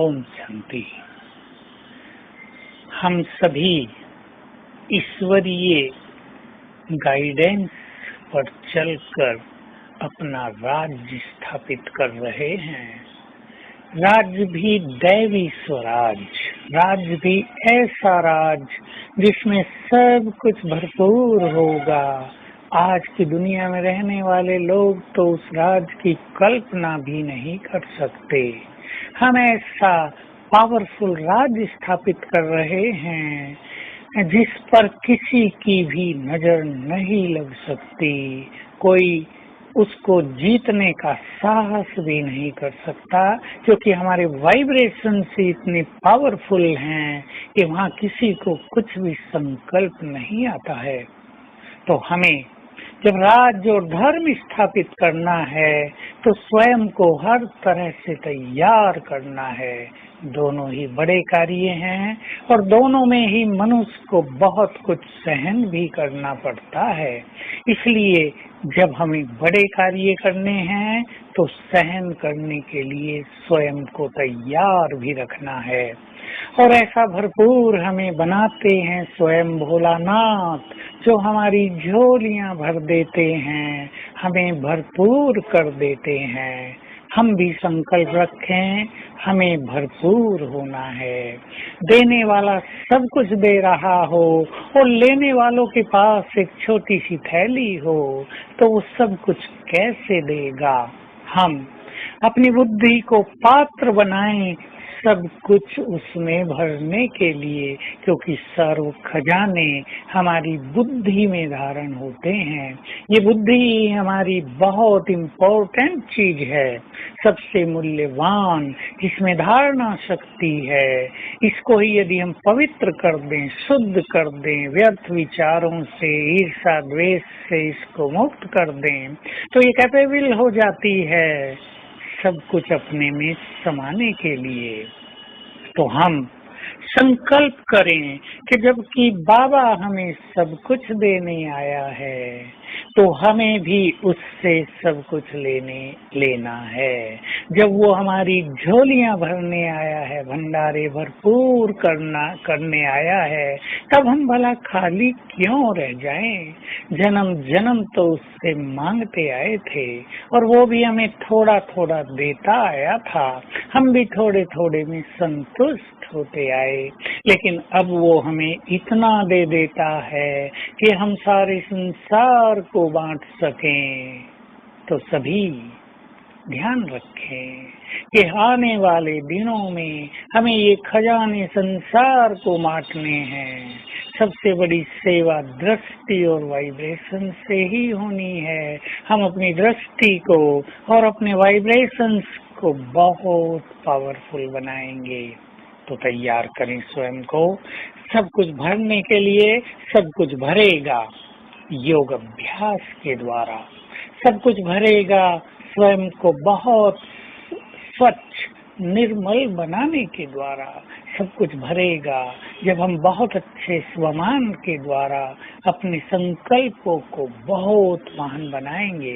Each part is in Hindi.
ओम शांति। हम सभी ईश्वरीय गाइडेंस पर चलकर अपना राज्य स्थापित कर रहे हैं। राज्य भी दैवी स्वराज, राज्य भी ऐसा राज्य जिसमें सब कुछ भरपूर होगा। आज की दुनिया में रहने वाले लोग तो उस राज्य की कल्पना भी नहीं कर सकते। हम ऐसा पावरफुल राज्य स्थापित कर रहे हैं जिस पर किसी की भी नजर नहीं लग सकती। कोई उसको जीतने का साहस भी नहीं कर सकता, क्योंकि हमारे वाइब्रेशन से इतने पावरफुल हैं कि वहाँ किसी को कुछ भी संकल्प नहीं आता है। तो हमें जब राज्य और धर्म स्थापित करना है तो स्वयं को हर तरह से तैयार करना है। दोनों ही बड़े कार्य हैं और दोनों में ही मनुष्य को बहुत कुछ सहन भी करना पड़ता है। इसलिए जब हमें बड़े कार्य करने हैं तो सहन करने के लिए स्वयं को तैयार भी रखना है। और ऐसा भरपूर हमें बनाते हैं स्वयं भोलानाथ, जो हमारी झोलियां भर देते हैं, हमें भरपूर कर देते हैं। हम भी संकल्प रखें, हमें भरपूर होना है। देने वाला सब कुछ दे रहा हो और लेने वालों के पास एक छोटी सी थैली हो तो वो सब कुछ कैसे देगा। हम अपनी बुद्धि को पात्र बनाएं सब कुछ उसमें भरने के लिए, क्योंकि सर्व खजाने हमारी बुद्धि में धारण होते हैं। ये बुद्धि हमारी बहुत इम्पोर्टेंट चीज है, सबसे मूल्यवान, जिसमें धारणा शक्ति है। इसको ही यदि हम पवित्र कर दें, शुद्ध कर दें, व्यर्थ विचारों से, ईर्षा द्वेष से इसको मुक्त कर दें, तो ये कैपेबल हो जाती है सब कुछ अपने में समाने के लिए। तो हम संकल्प करें कि जबकि बाबा हमें सब कुछ देने आया है तो हमें भी उससे सब कुछ लेना है। जब वो हमारी झोलियां भरने आया है, भंडारे भरपूर करने आया है, तब हम भला खाली क्यों रह जाएं। जन्म जन्म तो उससे मांगते आए थे और वो भी हमें थोड़ा थोड़ा देता आया था। हम भी थोड़े थोड़े में संतुष्ट होते आए, लेकिन अब वो हमें इतना दे देता है कि हम सारे संसार को बांट सकें। तो सभी ध्यान रखें कि आने वाले दिनों में हमें ये खजाने संसार को बांटने हैं। सबसे बड़ी सेवा दृष्टि और वाइब्रेशन से ही होनी है। हम अपनी दृष्टि को और अपने वाइब्रेशंस को बहुत पावरफुल बनाएंगे। तो तैयार करें स्वयं को सब कुछ भरने के लिए। सब कुछ भरेगा योग अभ्यास के द्वारा, सब कुछ भरेगा स्वयं को बहुत स्वच्छ निर्मल बनाने के द्वारा, सब कुछ भरेगा जब हम बहुत अच्छे स्वमान के द्वारा अपने संकल्पों को बहुत महान बनाएंगे।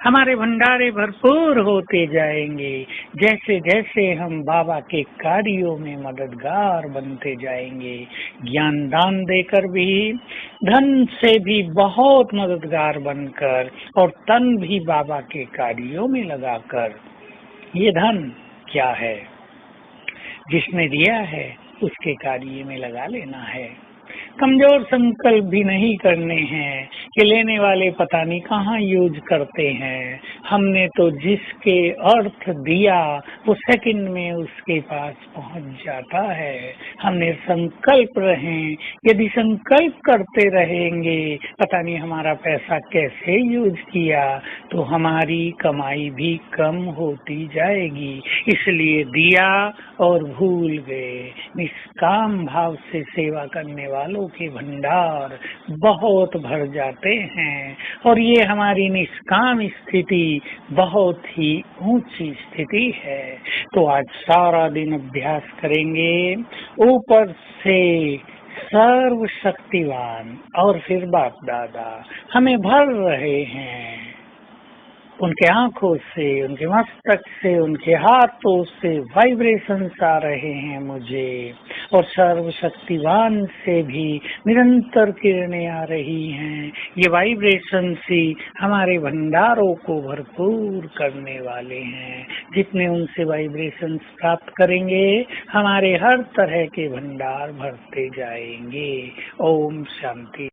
हमारे भंडारे भरपूर होते जाएंगे जैसे जैसे हम बाबा के कार्यों में मददगार बनते जाएंगे। ज्ञान दान देकर भी, धन से भी बहुत मददगार बनकर, और तन भी बाबा के कार्यों में लगाकर। ये धन क्या है? जिसने दिया है उसके कार्य में लगा लेना है। कमजोर संकल्प भी नहीं करने हैं कि लेने वाले पता नहीं कहाँ यूज करते हैं। हमने तो जिसके अर्थ दिया वो सेकंड में उसके पास पहुंच जाता है। हमने संकल्प रहें, यदि संकल्प करते रहेंगे पता नहीं हमारा पैसा कैसे यूज किया, तो हमारी कमाई भी कम होती जाएगी। इसलिए दिया और भूल गए। निष्काम भाव से सेवा करने वालों के भंडार बहुत भर जाते हैं और ये हमारी निष्काम स्थिति बहुत ही ऊंची स्थिति है। तो आज सारा दिन अभ्यास करेंगे ऊपर से सर्वशक्तिवान और फिर बाप दादा हमें भर रहे हैं। उनके आंखों से, उनके मस्तक से, उनके हाथों से वाइब्रेशंस आ रहे हैं मुझे, और सर्वशक्तिवान से भी निरंतर किरणें आ रही हैं। ये वाइब्रेशंस ही हमारे भंडारों को भरपूर करने वाले हैं। जितने उनसे वाइब्रेशंस प्राप्त करेंगे, हमारे हर तरह के भंडार भरते जाएंगे। ओम शांति।